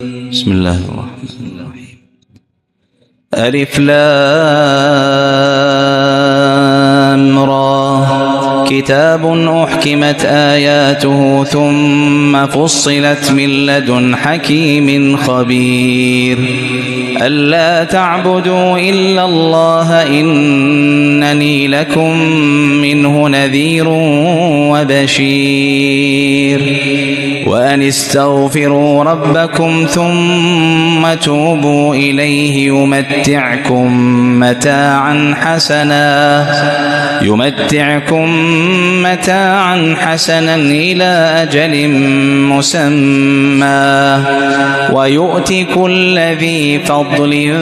بسم الله الرحمن الرحيم. ألف لام را كتاب أحكمت آياته ثم فصلت من لدن حكيم خبير ألا تعبدوا إلا الله إنني لكم منه نذير وبشير وأن استغفروا ربكم ثم توبوا إليه يمتعكم متاعا حسنا إلى أجل مسمى ويؤتي كل ذي فضل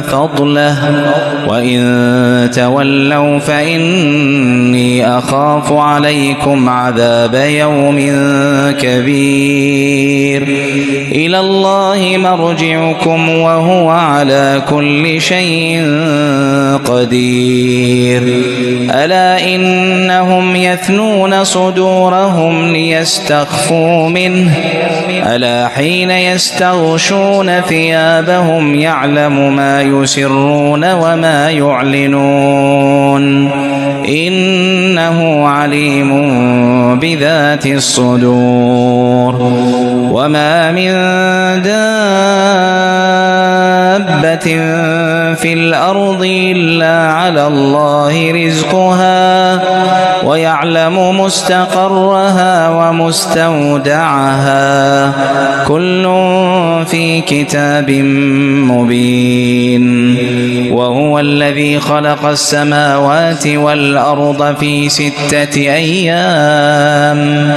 فضله وإن تولوا فإني أخاف عليكم عذاب يوم كبير إلى الله مرجعكم وهو على كل شيء قدير ألا إنهم يثنون صدورهم ليستخفوا منه ألا حين يستغشون ثيابهم يعلم ما يسرون وما يعلنون إنه عليم بذات الصدور وما من دابة في الأرض إلا على الله رزقها ويعلم مستقرها ومستودعها كل في كتاب مبين وهو الذي خلق السماوات والأرض في 6 أيام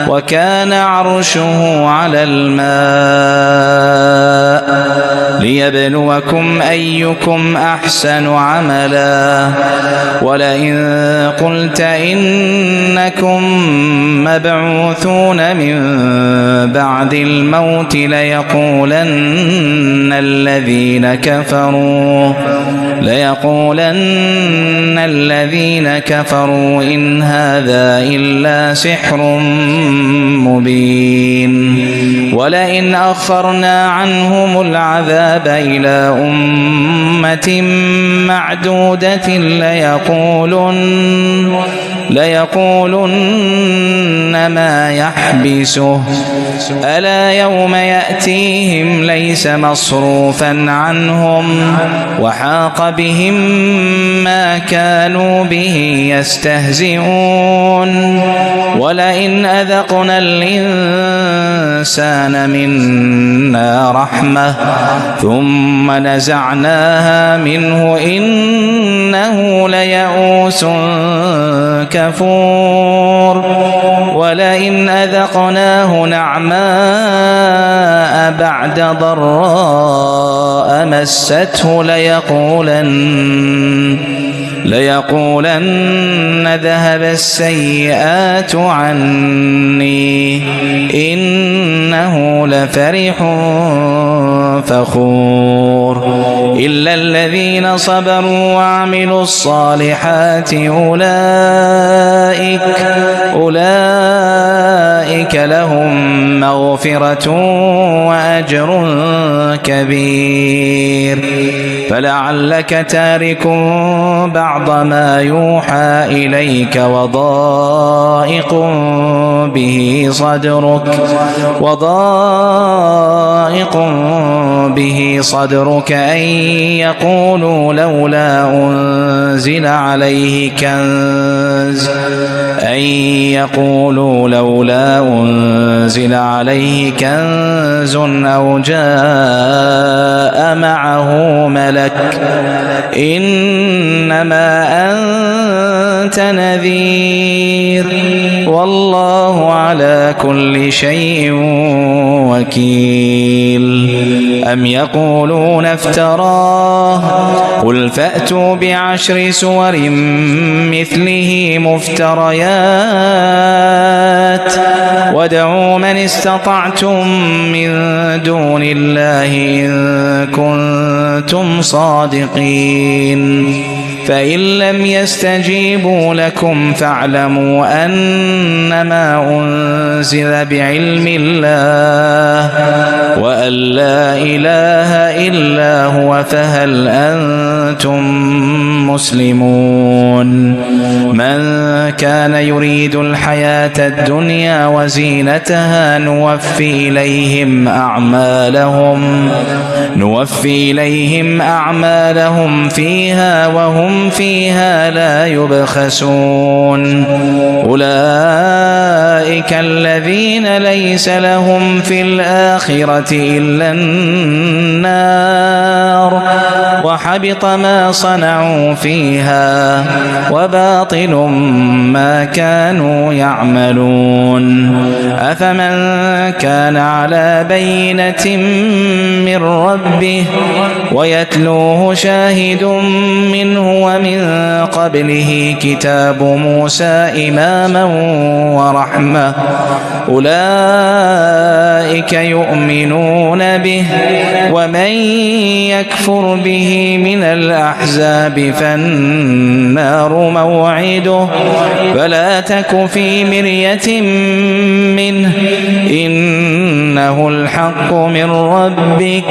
وكان عرشه على الماء ليبلوكم أيكم أحسن عملا ولئن قلت إنكم مبعوثون من بعد الموت ليقولن الذين كفروا إن هذا إلا سحر مبين ولئن أخرنا عنهم العذاب إلى أمة معدودة ليقولن ما يحبسه ألا يوم يأتيهم ليس مصروفا عنهم وحاق بهم ما كانوا به يستهزئون ولئن أذقنا الإنسان منا رحمة ثم نزعناها منه إنه ليئوس كفور ولئن أذقناه نعماء بعد ضراء مسته ليقولن ذهب السيئات عني إنه لفرح فخور إلا الذين صبروا وعملوا الصالحات أولئك لهم مغفرة وأجر كبير فلعلك تارك بعض ما يوحى إليك وضائق به صدرك أن يقولوا لولا أنزل عليه كنز أو جاء معه ملك إنما أنت نذير والله على كل شيء وكيل أم يقولون افتراه قل فأتوا ب10 سور مثله مفتريات وادعوا من استطعتم من دون الله إن كنتم صادقين فإن لم يستجيبوا لكم فاعلموا أنما أنزل بعلم الله وأن لا إله إلا هو فهل أنتم مسلمون من كان يريد الحياة الدنيا وزينتها نوفي إليهم أعمالهم فيها وهم فيها لا يبخسون أولئك الذين ليس لهم في الآخرة إلا النار وحبط ما صنعوا فيها وباطل ما كانوا يعملون أفمن كان على بينة من ربه ويتلوه شاهد منه ومن قبله كتاب موسى إماما ورحمة أولئك يؤمنون به ومن يكفر به من الأحزاب فالنار موعده فلا تك في مرية منه إنه الحق من ربك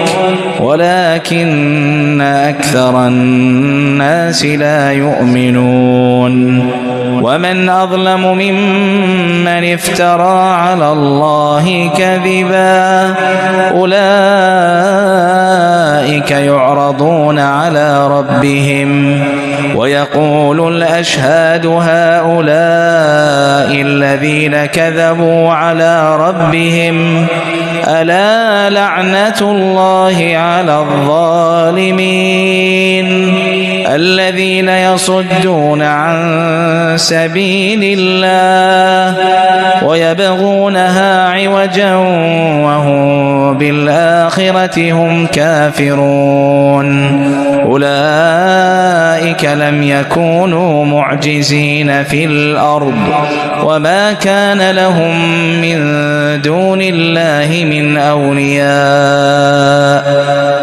ولكن أكثر الناس لا يؤمنون ومن أظلم ممن افترى على الله كذبا أولئك يعرضون على ربهم ويقول الأشهاد هؤلاء الذين كذبوا على ربهم ألا لعنة الله على الظالمين الذين يصدون عن سبيل الله ويبغونها عوجا وهم بالآخرة هم كافرون أولئك لم يكونوا معجزين في الأرض وما كان لهم من دون الله من أولياء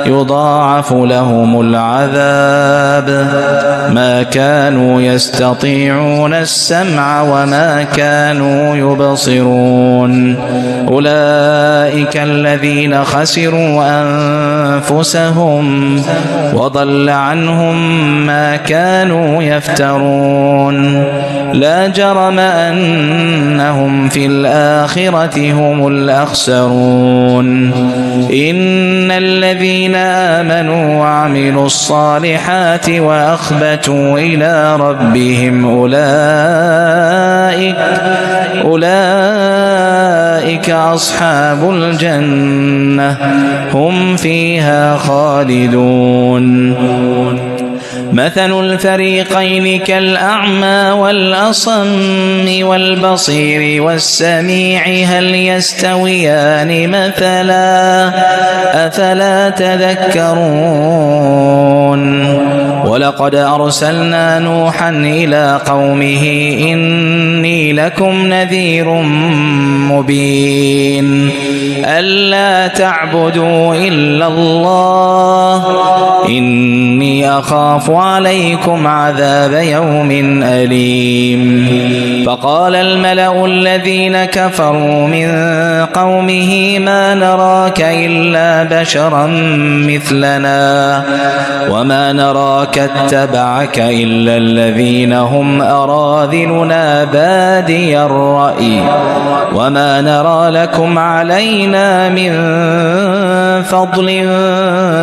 يضاعف لهم العذاب ما كانوا يستطيعون السمع وما كانوا يبصرون أولئك الذين خسروا أنفسهم وضل عنهم ما كانوا يفترون لا جرم أنهم في الآخرة هم الأخسرون إن الذين آمنوا وعملوا الصالحات وأخبتوا إلى ربهم أولئك أصحاب الجنة هم فيها خالدون مثل الفريقين كالأعمى والأصم والبصير والسميع هل يستويان مثلا أفلا تذكرون ولقد أرسلنا نوحا إلى قومه إني لكم نذير مبين ألا تعبدوا إلا الله إني أخاف عليكم عذاب يوم أليم فقال الملأ الذين كفروا من قومه ما نراك إلا بشرا مثلنا وما نراك اتبعك إلا الذين هم أراذلنا بادي الرأي وما نرى لكم علينا من فضل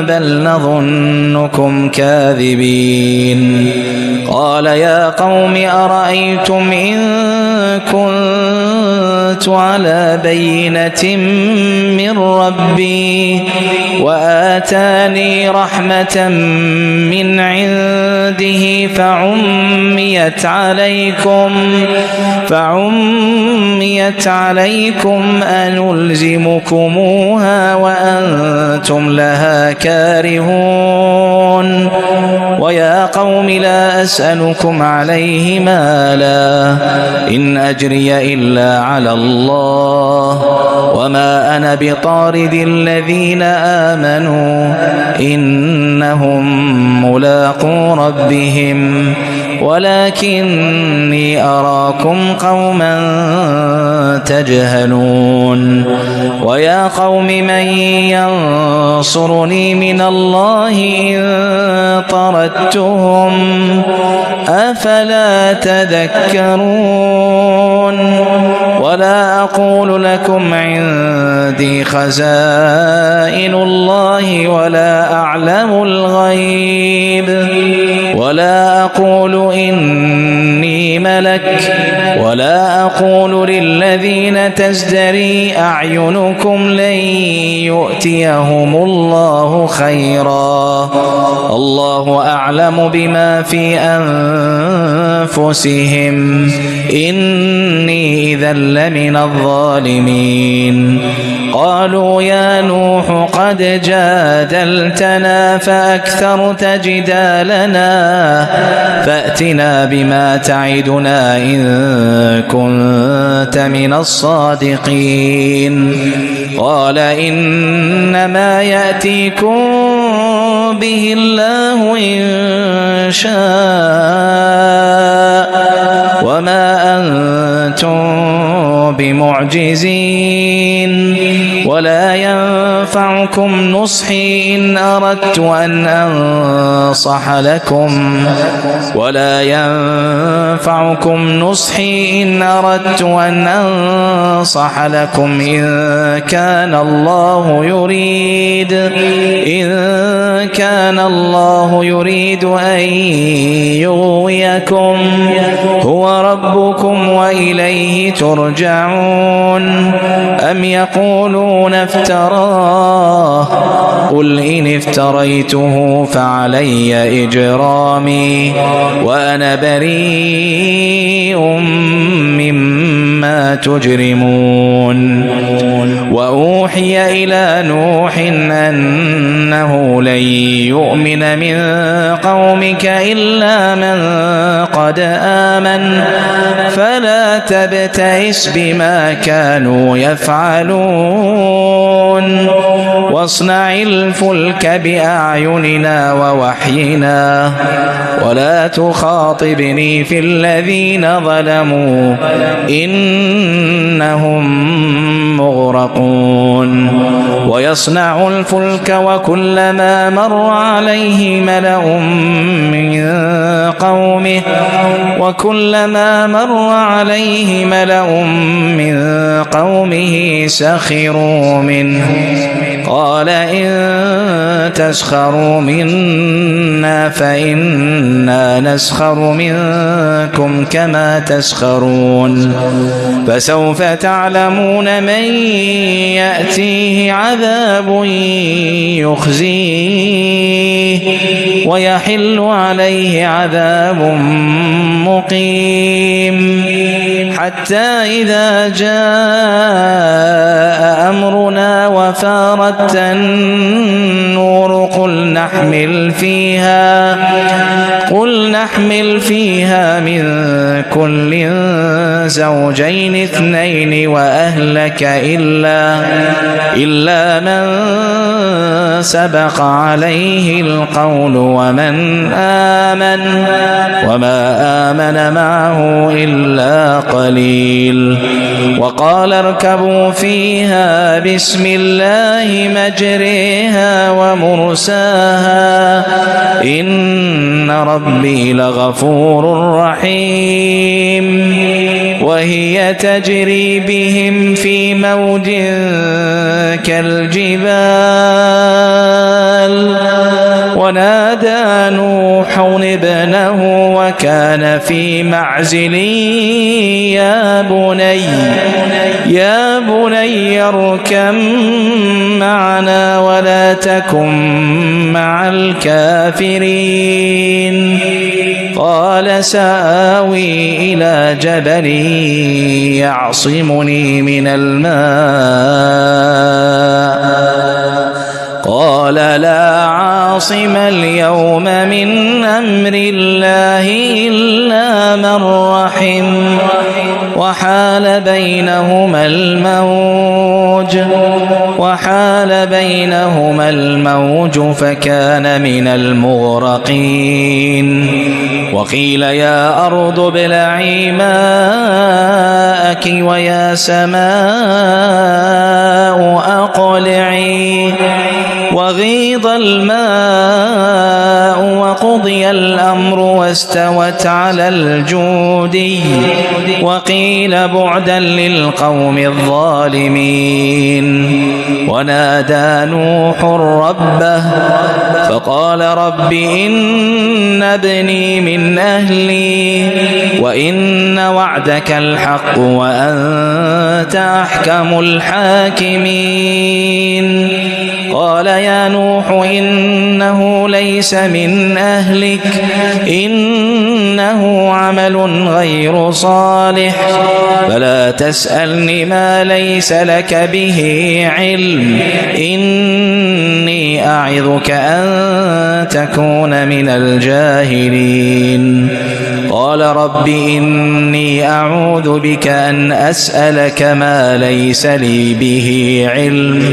بل نظنكم كاذبين قال يا قوم أرأيتم إن كنت على بينة من ربي وآتاني رحمة من عنده فعميت عليكم أنلزمكموها وأنتم لها كارهون ويا قوم لا ولا أسألكم عليه مالا إن أجري إلا على الله وما أنا بطارد الذين آمنوا إنهم ملاقو ربهم ولكني أراكم قوما تجهلون ويا قوم من ينصرني من الله إن طردتهم أفلا تذكرون ولا أقول لكم عندي خزائن الله ولا أعلم الغيب ولا أقول إني ملك ولا أقول للذين تزدري أعينكم لن يؤتيهم الله خيرا الله أعلم بما في أنفسهم إني إذا لمن الظالمين قالوا يا نوح قد جادلتنا فأكثرت جدالنا فأتنا بما تعدنا إن كنت من الصادقين قال إنما يأتيكم به الله إن شاء وما أنتم بمعجزين ولا ينفعكم نصحي إن أردت أن أنصح لكم إن كان الله يريد أن يغويكم هو ربكم وإليه ترجعون أم يقولون افتراه قل إن افتريته فعلي إجرامي وأنا بريء مما تجرمون وأوحي إلى نوح أنه لن يؤمن من قومك إلا من قد آمن فلا تبتئس بما كانوا يفعلون واصنع الفلك بأعيننا ووحينا ولا تخاطبني في الذين ظلموا إنهم مغرقون ويصنع الفلك وكلما مر عليه ملأ من قومه سخروا منه قال إن تسخروا منا فإنا نسخر منكم كما تسخرون فسوف تعلمون من يأتيه عذاب يخزيه ويحل عليه عذاب مقيم حتى إذا جاء أمرنا وفارت النور قل نحمل فيها من كل زوجين اثنين وأهلك إلا من سبق عليه القول وما آمن معه إلا قليل وقال اركبوا فيها بسم الله مجريها ومرساها إن ربي لغفور رحيم وهي تجري بهم في موج كالجبال ونادى نوح ابنه وكان في معزل يا بني اركب معنا ولا تكن مع الكافرين قال سآوي إلى جبل يعصمني من الماء قال لا عاصم اليوم من أمر الله إلا من رحم وحال بينهما الموج فكان من المغرقين. وقيل يا أرض ابلعي ماءك ويا سماء أقلعي وغيض الماء وقضي الأمر واستوت على الجودي وقيل بعدا للقوم الظالمين. ونادى نوح ربه فقال رب إن ابني من أهلي وإن وعدك الحق وأنت أحكم الحاكمين. قال يا نوح إنه ليس من أهلك إنه عمل غير صالح فلا تسألني ما ليس لك به علم إني أعظك أن تكون من الجاهلين. قال رب إني أعوذ بك أن أسألك ما ليس لي به علم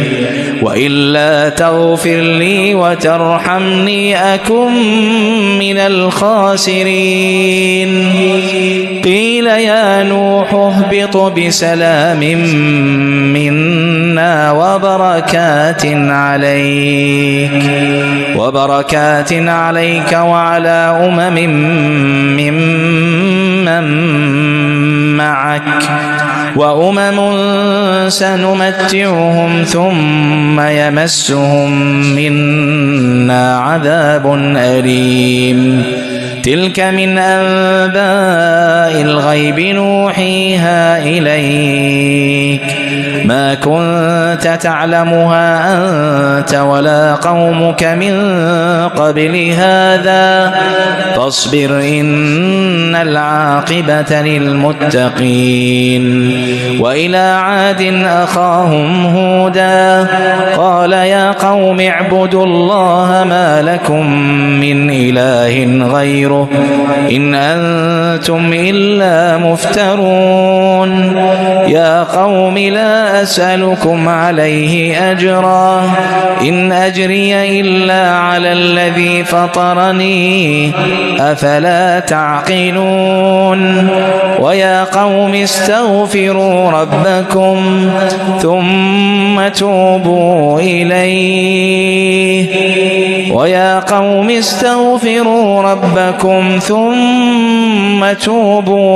وإلا تغفر لي وترحمني أكن من الخاسرين. قيل يا نوح اهبط بسلام منا وبركات عليك وعلى ممن معك وأمم سنمتعهم ثم يمسهم منا عذاب أليم. تلك من أنباء الغيب نوحيها إليك ما كنت تعلمها أنت ولا قومك من قبل هذا فاصبر إن العاقبة للمتقين. وإلى عاد أخاهم هودا قال يا قوم اعبدوا الله ما لكم من إله غيره إن أنتم إلا مفترون. يا قوم لا أسألكم عليه أجرا إن أجري إلا على الذي فطرني أفلا تعقلون. ويا قوم استغفروا ربكم ثم توبوا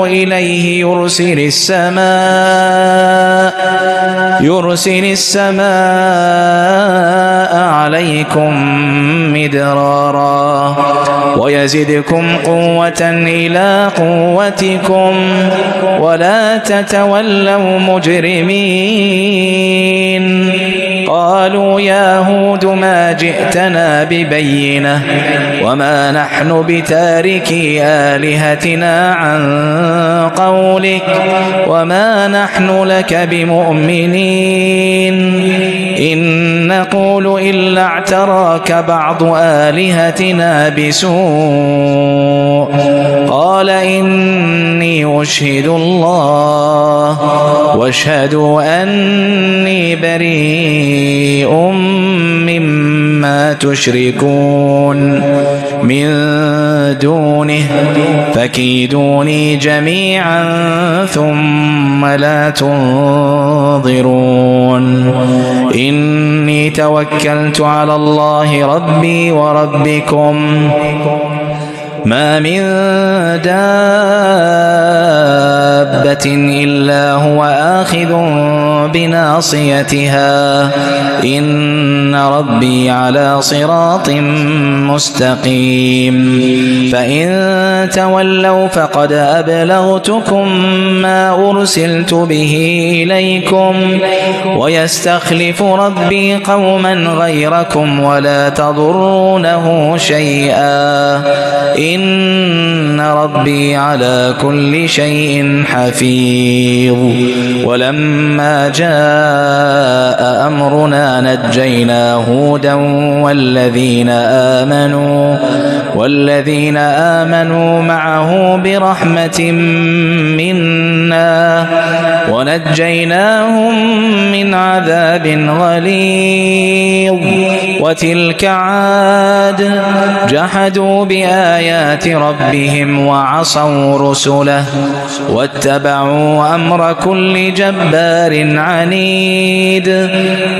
إليه يرسل السماء عليكم مدرارا ويزدكم قوة إلى قوتكم ولا تتولوا مجرمين. قالوا يا هود ما جئتنا ببينة وما نحن بتاركي آلهتنا عن قولك وما نحن لك بمؤمنين إن نقول إلا اعتراك بعض آلهتنا بسوء. قال إني أشهد الله واشهدوا أني بريء مما تشركون من دونه فكيدوني جميعا ثم لا تنظرون. إني توكلت على الله ربي وربكم ما من دابة إلا هو آخذ بناصيتها إن ربي على صراط مستقيم. فإن تولوا فقد أبلغتكم ما أرسلت به إليكم ويستخلف ربي قوما غيركم ولا تضرونه شيئا إن ربي على كل شيء حفيظ. ولما جاء أمرنا نجينا هودا والذين آمنوا معه برحمة منا ونجيناهم من عذاب غليظ. وتلك عاد جحدوا بآيات ربهم وعصوا رسله واتبعوا أمر كل جبار عنيد.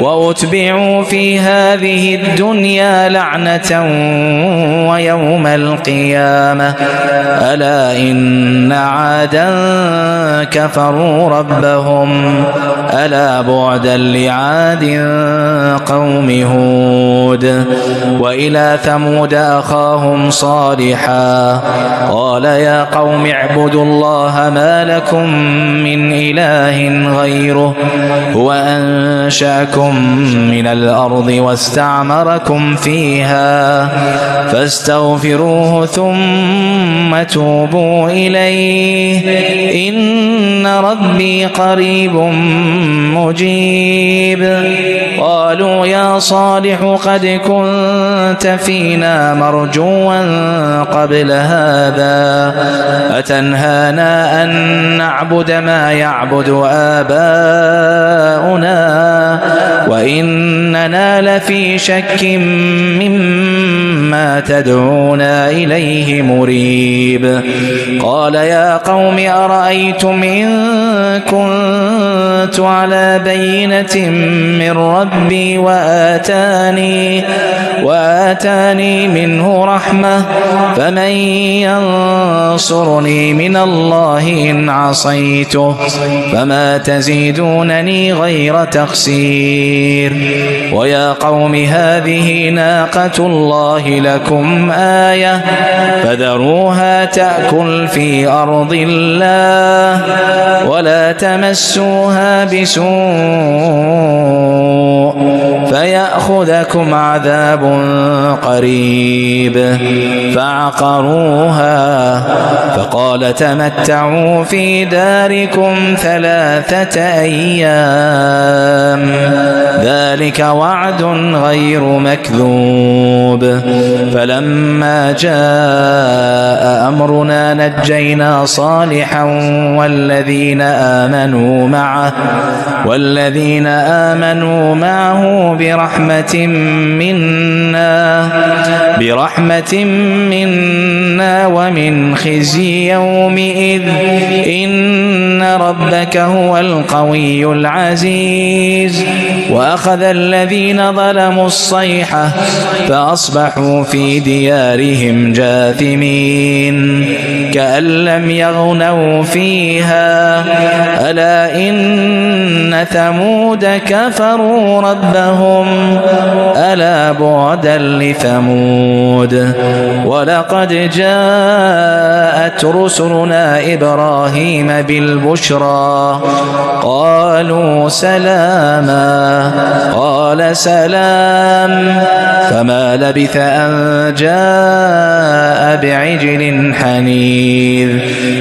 وأتبعوا في هذه الدنيا لعنة ويوم القيامة ألا إن عادا كفروا ربهم ألا بعدا لعاد قوم هود. وإلى ثمود أخاهم صالحا قال يا قوم اعبدوا الله ما لكم من إله غيره هو أنشأكم من الأرض واستعمركم فيها فاستغفروه ثم توبوا إليه إن ربي قريب مجيب. قالوا يا صالح قد كنت فينا مرجوا قبل هذا أتنهانا أن نعبد ما يعبد آباؤنا وإننا لفي شك مما تدعونا إليه مريب. قال يا قوم أرأيتم إن كنت على بينة من ربي وآتاني منه رحمة فمن ينصرني من الله إن عصيته فما تزيدونني غير تخسير. ويا قوم هذه ناقة الله لكم آية فذروها تأكل في أرض الله ولا تمسوها بسوء فيأخذكم عذاب قريب. فعقروها فقال تمتعوا في داركم 3 أيام ذلك وعد غير مكذوب. فلما جاء أمرنا نجينا صالحا والذين آمنوا معه برحمة منا ومن خزي يومئذ إن ربك هو القوي العزيز. وأخذ الذين ظلموا الصيحة فأصبحوا في ديارهم جاثمين كأن لم يغنوا فيها ألا إن ثمود كفروا ربهم ألا بعدا لثمود. ولقد جاءت رسلنا إبراهيم بالبشرى قالوا سلاما قال سلام فما لبث أن جاء بعجل حنيذ.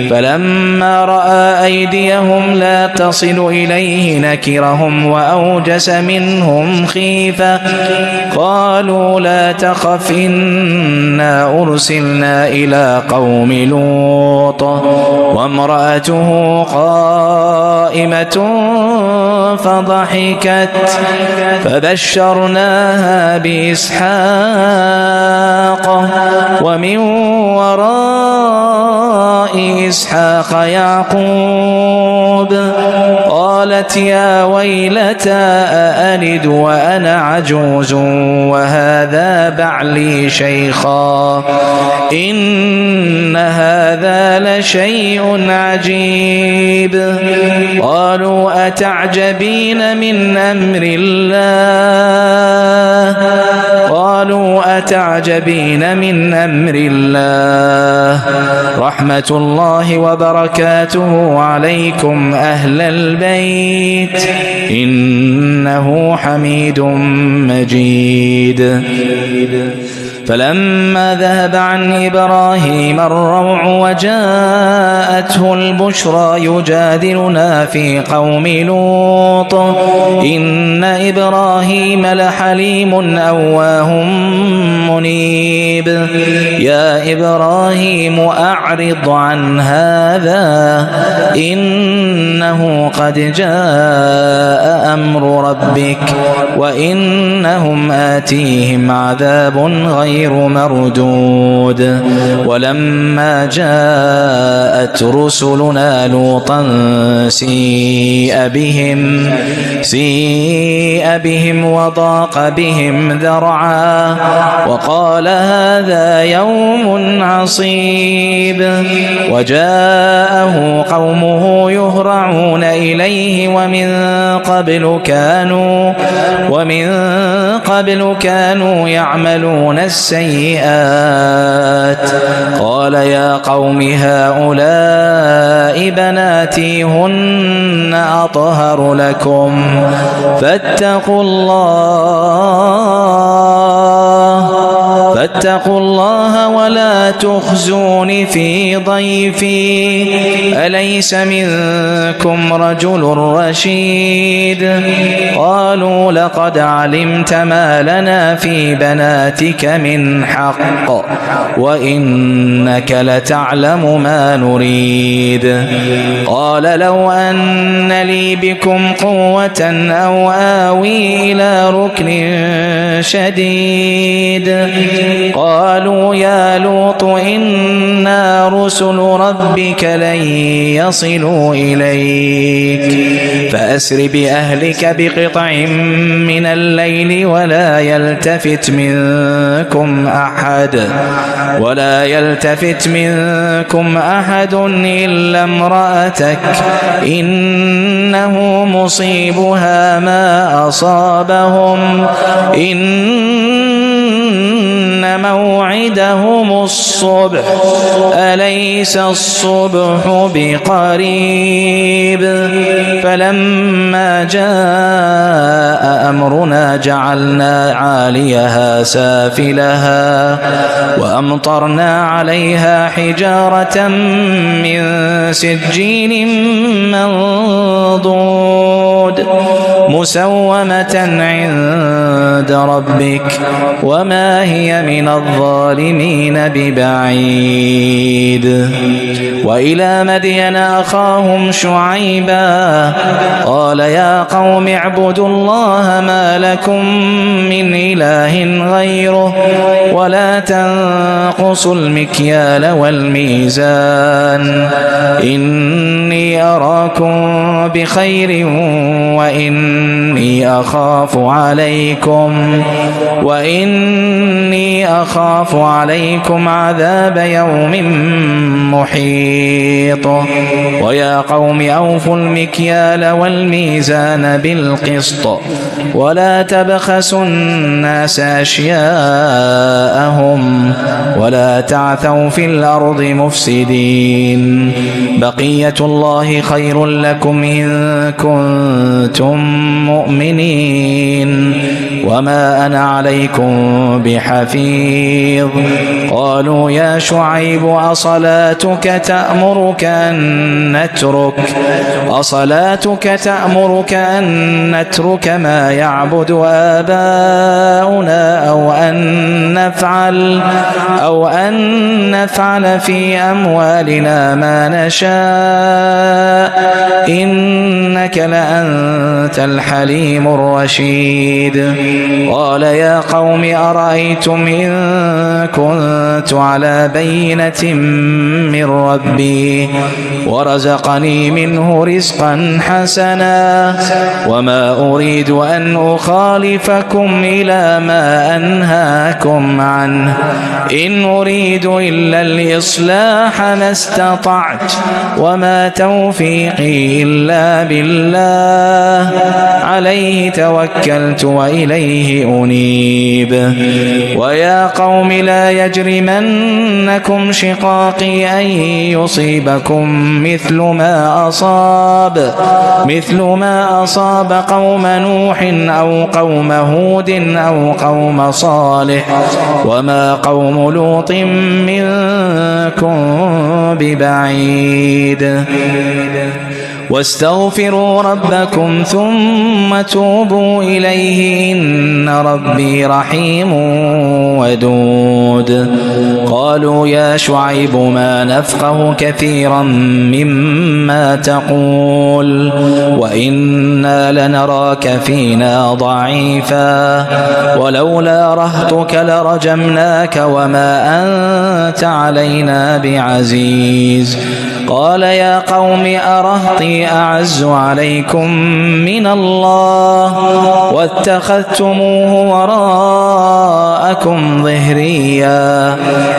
فلما رأى أيديهم لا تصل إليه نكرهم وأوجس منهم خيفة قالوا لا تخف إنا أرسلنا إلى قوم لوط وامرأته قائمة فضحكت فبشرناها بإسحاق ومن وراء إسحاق يعقوب. قالت يا ويلتى أألد وأنا عجوز وهذا بعلي شيخا إن هذا لشيء عجيب. قالوا أتعجبين من أمر الله رحمة الله وبركاته عليكم أهل البيت إنه حميد مجيد. فلما ذهب عن إبراهيم الروع وجاءته البشرى يجادلنا في قوم لوط إن إبراهيم لحليم أواه منيب يا إبراهيم أعرض عن هذا إنه قد جاء أمر ربك وإنهم آتيهم عذاب غير مردود ولما جاءت رسلنا لوطا سيء بهم وضاق بهم ذرعا وقال هذا يوم عصيب وجاءه قومه يهرعون إليه ومن قبل كانوا يعملون السيئات قال يا قوم هؤلاء بناتي هن أطهر لكم فاتقوا الله ولا تخزون في ضيفي أليس منكم رجل رشيد قالوا لقد علمت ما لنا في بناتك من حق وإنك لتعلم ما نريد قال لو أن لي بكم قوة أو آوي إلى ركن شديد قالوا يا لوط إنا رسل ربك لن يصلوا إليك فأسر بأهلك بقطع من الليل ولا يلتفت منكم أحد إلا امرأتك إنه مصيبها ما أصابهم إن موعدهم الصبح أليس الصبح بقريب فلما جاء أمرنا جعلنا عاليها سافلها وأمطرنا عليها حجارة من سجيل منضود مسومة عند ربك وما هي من الظالمين ببعيد وإلى مدين أخاهم شعيبا قال يا قوم اعبدوا الله ما لكم من إله غيره ولا تنقصوا المكيال والميزان إني أراكم بخير وإني أخاف عليكم عذاب يوم محيط ويا قوم أوفوا المكيال والميزان بالقسط ولا تبخسوا الناس أشياءهم ولا تعثوا في الأرض مفسدين بقية الله خير لكم إن كنتم مؤمنين وما أنا عليكم بحفيظ قالوا يا شعيب أصلاتك تأمرك أن نترك ما يعبد آباؤنا أو أن نفعل في أموالنا ما نشاء إنك لأنت الحليم الرشيد قال يا قوم أرأيتم إن كنت على بينة من ربي ورزقني منه رزقا حسنا وما أريد أن أخالفكم إلى ما أنهاكم عنه إن أريد إلا الإصلاح ما استطعت وما توفيقي إلا بالله عليه توكلت وإليه أنيب ويا قوم لا يجرمنكم شقاقي أن يصيبكم مثل ما أصاب قوم نوح أو قوم هود أو قوم صالح وما قوم لوط منكم ببعيد واستغفروا ربكم ثم توبوا إليه إن ربي رحيم ودود قالوا يا شعيب ما نفقه كثيرا مما تقول وإنا لنراك فينا ضعيفا ولولا رهطك لرجمناك وما أنت علينا بعزيز قال يا قوم أرهطي أعز عليكم من الله واتخذتموه وراءكم ظهريا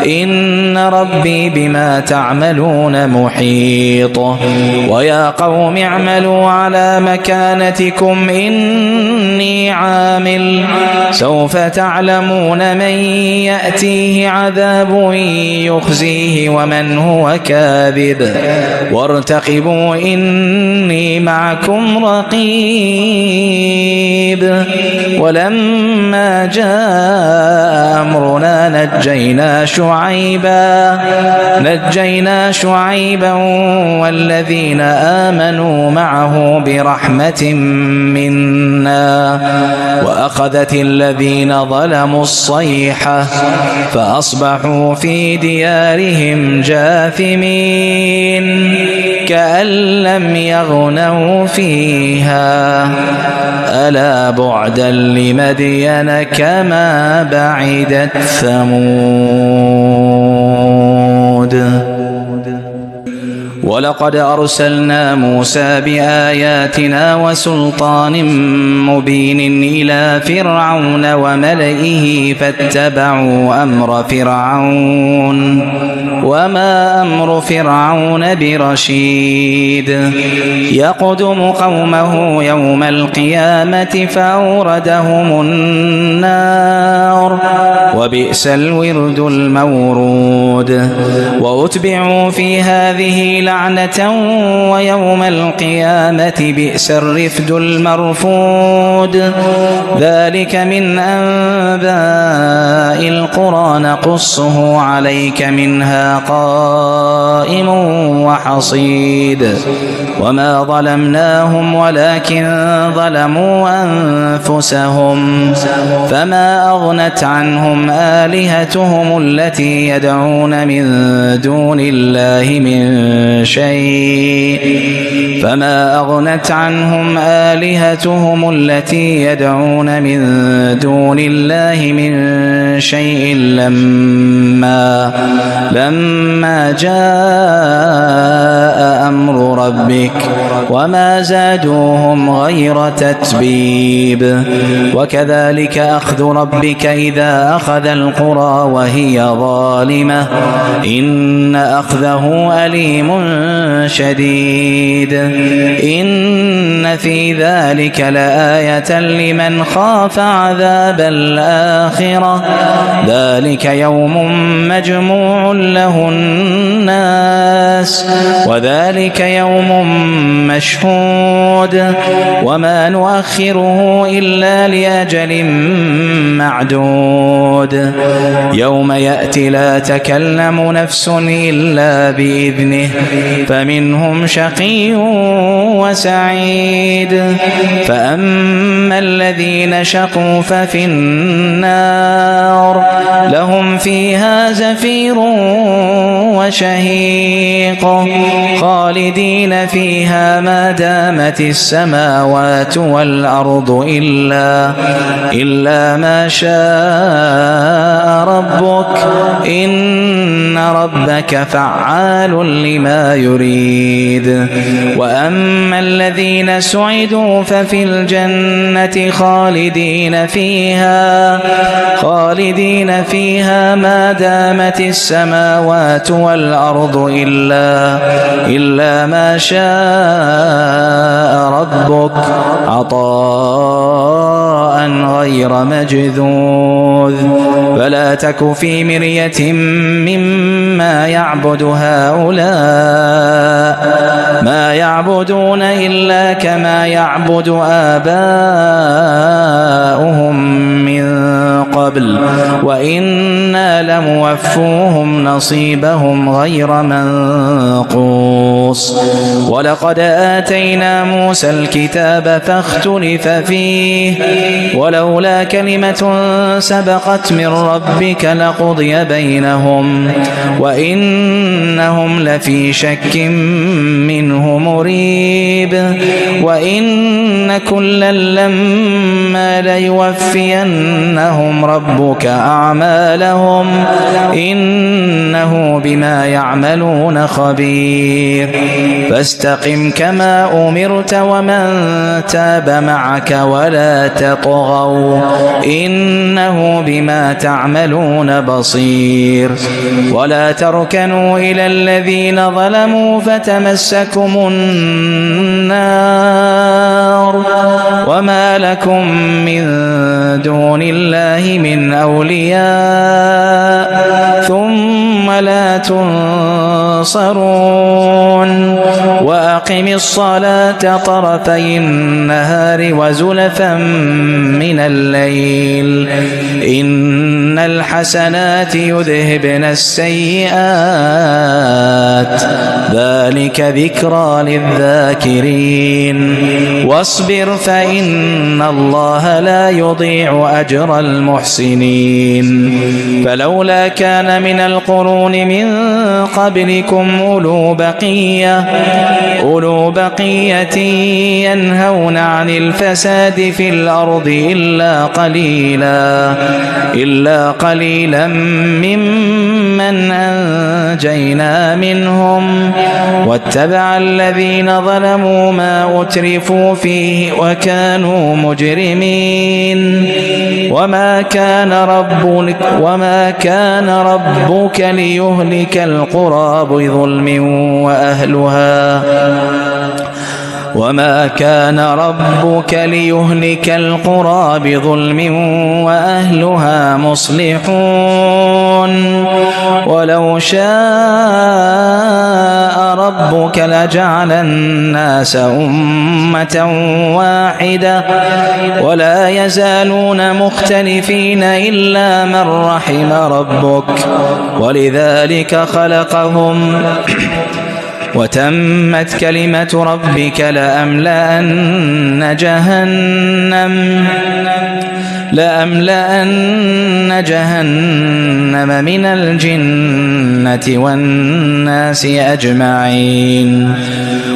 إن ربي بما تعملون محيط ويا قوم اعملوا على مكانتكم إني عامل سوف تعلمون من يأتيه عذاب يخزيه ومن هو كاذب وارتقبوا إني معكم رقيب ولما جاء أمرنا نجينا شعيبا والذين آمنوا معه برحمة منا وأخذت الذين ظلموا الصيحة فأصبحوا في ديارهم جاثمين كأن لم يغنوا فيها ألا بعدا لمدين كما بعدت ثمود ولقد أرسلنا موسى بآياتنا وسلطان مبين إلى فرعون وملئه فاتبعوا أمر فرعون وما أمر فرعون برشيد يقدم قومه يوم القيامة فأوردهم النار وبئس الورد المورود وأتبعوا في هذه لعنة ويوم القيامة بئس الرفد المرفود ذلك من أنباء القرى نقصه عليك منها قائم وحصيد وما ظلمناهم ولكن ظلموا أنفسهم فما أغنت عنهم آلهتهم التي يدعون من دون الله من شيء فما أغنت عنهم آلهتهم التي يدعون من دون الله من شيء لما جاء أمر ربك وما زادوهم غير تتبيب وكذلك أخذ ربك إذا أخذ القرى وهي ظالمة إن أخذه أليم شديد إن في ذلك لآية لمن خاف عذاب الآخرة ذلك يوم مجموع له الناس وذلك يوم مشهود وما نؤخره إلا لأجل معدود يوم يأتي لا تكلم نفس إلا بإذنه فمنهم شقي وسعيد فأما الذين شقوا ففي النار لهم فيها زفير وشهيق خالدين فيها ما دامت السماوات والأرض إلا ما شاء ربك إن ربك فعال لما يريد وأما الذين سعدوا ففي الجنة خالدين فيها ما دامت السماوات والأرض إلا ما شاء ربك عطاء غير مجذوذ فلا تك في مرية مما يعبد هؤلاء ما يعبدون إلا كما يعبد آباؤهم من قبل وإنا لموفوهم نصيبهم غير منقوص ولقد آتينا موسى الكتاب فاختلف فيه ولولا كلمة سبقت من ربك لقضي بينهم وإنهم لفي شك منه مريب وإن كلا لما ليوفينهم ربك أعمالهم إنه بما يعملون خبير فاستقم كما أمرت ومن تاب معك ولا تطغوا إنه بما تعملون بصير ولا تركنوا إلى الذين ظلموا فتمسكم النار وما لكم من دون الله من أولياء ثم لا تنصرون وأقم الصلاة طرفي النهار وزلفا من الليل إن الحسنات يذهبن السيئات ذلك ذكرى للذاكرين واصبر فإن الله لا يضيع أجر المحسنين فلولا كان من القرون من قبلكم أولو بقية ينهون عن الفساد في الأرض إلا قليلا ممن أنجينا منهم واتبع الذين ظلموا ما أترفوا فيه وكانوا مجرمين وما كان ربك ليهلك القرى بظلم وأهلها مصلحون ولو شاء ربك لجعل الناس أمة واحدة ولا يزالون مختلفين إلا من رحم ربك ولذلك خلقهم وتمت كلمة ربك لأملأن جهنم من الجنة والناس أجمعين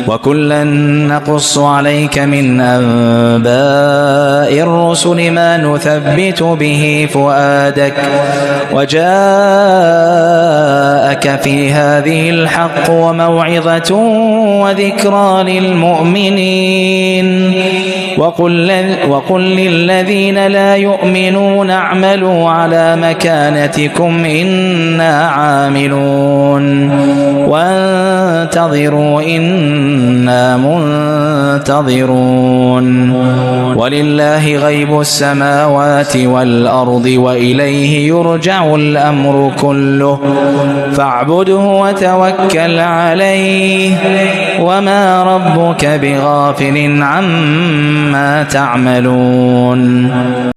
وكلا نقص عليك من أنباء الرسل ما نثبت به فؤادك وجاءك في هذه الحق وموعظة وذكرى للمؤمنين وقل للذين لا يؤمنون اعملوا على مكانتكم إنا عاملون وانتظروا إنا منتظرون ولله غيب السماوات والأرض وإليه يرجع الأمر كله فاعبده وتوكل عليه وما ربك بغافل عما تعملون